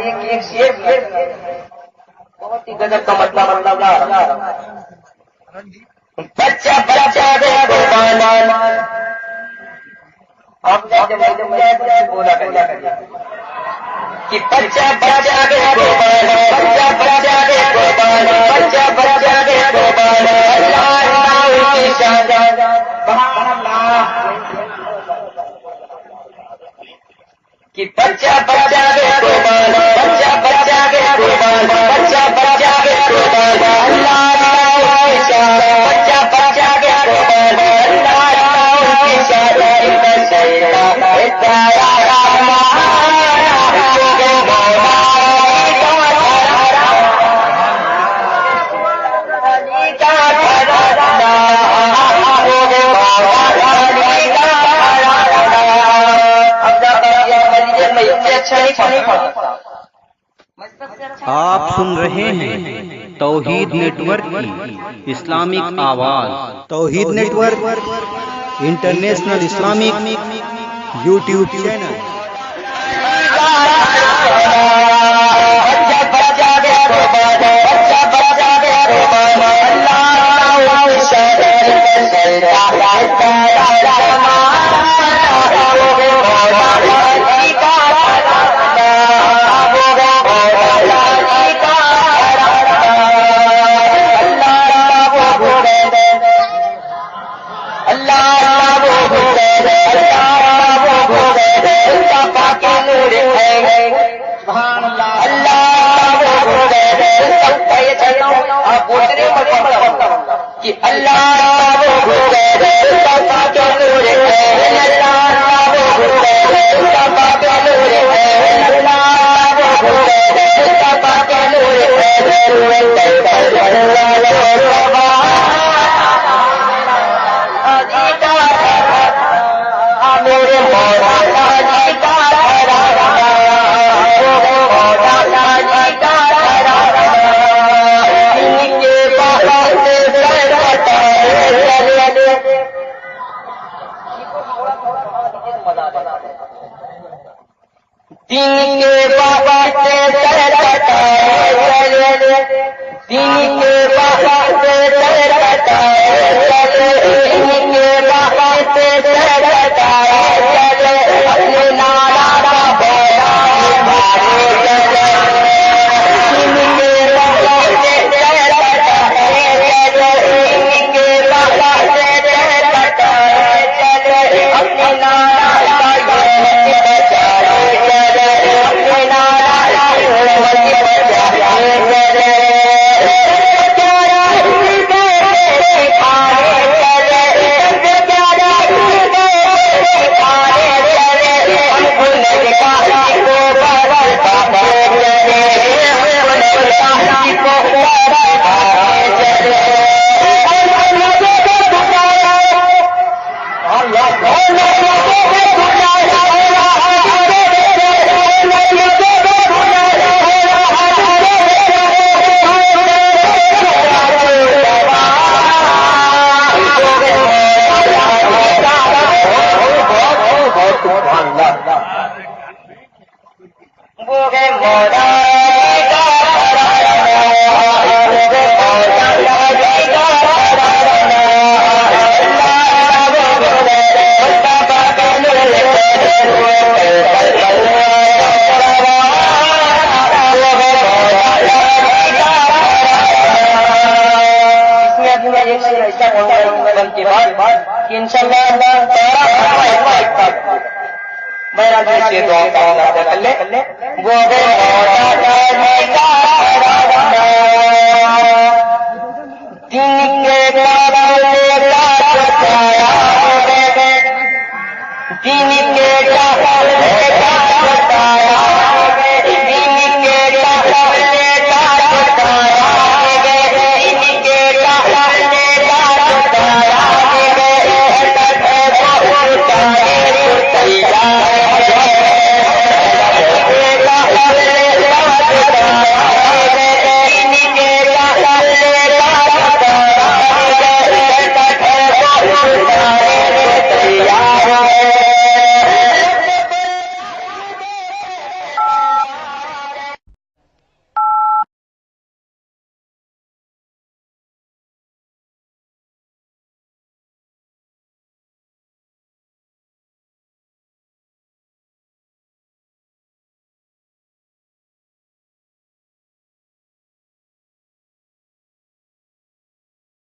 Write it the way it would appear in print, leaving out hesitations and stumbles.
एक शेर बहुत ही गजब का मतलब बच्चा बच्चा दे कुर्बान। आपने जब बोला कि बच्चा बच्चा दे कुर्बान, बच्चा बच्चा दे कुर्बान, बच्चा बच्चा दे कुर्बान, अल्लाह अल्लाह की शान, सुभान अल्लाह। कि बच्चा बच्चा दे कुर्बान, बच्चा बच्चा दे कुर्बान, बच्चा बच्चा दे कुर्बान, अल्लाह अल्लाह की शान, बच्चा बच्चा दे कुर्बान, अल्लाह अल्लाह की शान, इतना सैदा इतना आप सुन रहे हैं तौहीद नेटवर्क की इस्लामिक आवाज। Tauheed network international Islamic YouTube channel. कि अल्लाह वो भूले तौबा के नूर है, अल्लाह वो भूले तौबा के नूर है, अल्लाह वो भूले तौबा के नूर है, मेरे दिन के बाबा से तरता है, दिन के बाबा से तरता है, दिन के बाबा से तरता है, अपने नारा का बोला चले, दिन के बाबा से तरता है, दिन के बाबा से तरता है, अपने नारा का इंशाल्लाह मेरा से दुआ कर ले वो